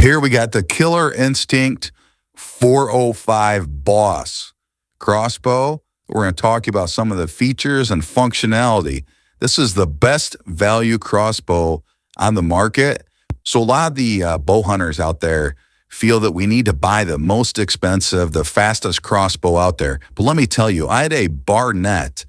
Here we got the Killer Instinct 405 Boss crossbow. We're going to talk about some of the features and functionality. This is the best value crossbow on the market. So a lot of the bow hunters out there feel that we need to buy the most expensive, the fastest crossbow out there. But let me tell you, I had a Barnett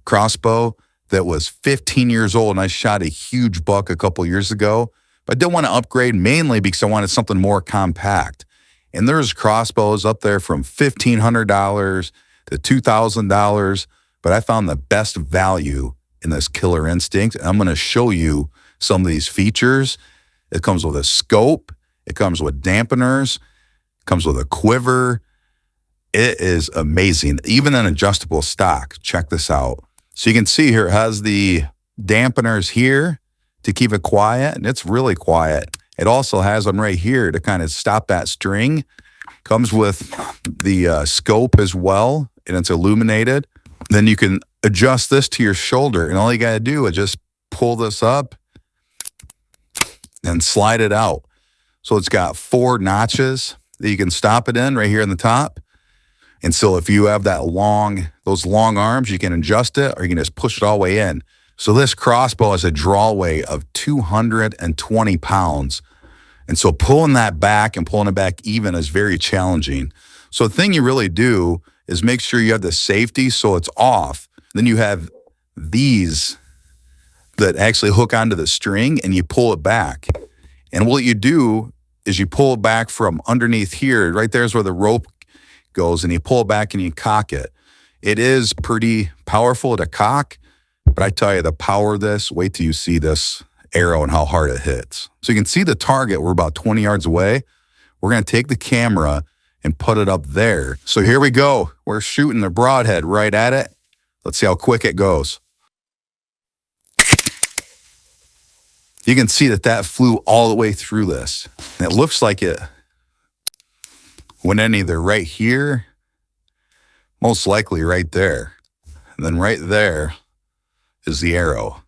crossbow that was 15 years old, and I shot a huge buck a couple years ago. But I didn't want to upgrade mainly because I wanted something more compact. And there's crossbows up there from $1,500 to $2,000. But I found the best value in this Killer Instinct. And I'm going to show you some of these features. It comes with a scope. It comes with dampeners. It comes with a quiver. It is amazing. Even an adjustable stock. Check this out. So you can see here, it has the dampeners here to keep it quiet, and it's really quiet. It also has one right here to kind of stop that string. Comes with the scope as well, and it's illuminated. Then you can adjust this to your shoulder, and all you got to do is just pull this up and slide it out. So it's got 4 notches that you can stop it in right here in the top. And so if you have those long arms, you can adjust it, or you can just push it all the way in. So this crossbow has a draw weight of 220 pounds. And so pulling that back and pulling it back even is very challenging. So the thing you really do is make sure you have the safety so it's off. Then you have these that actually hook onto the string and you pull it back. And what you do is you pull it back from underneath here. Right there's where the rope goes, and you pull it back and you cock it. It is pretty powerful to cock. But I tell you, the power of this, wait till you see this arrow and how hard it hits. So you can see the target. We're about 20 yards away. We're going to take the camera and put it up there. So here we go. We're shooting the broadhead right at it. Let's see how quick it goes. You can see that flew all the way through this. And it looks like it went in either right here, most likely right there. And then right there is the arrow.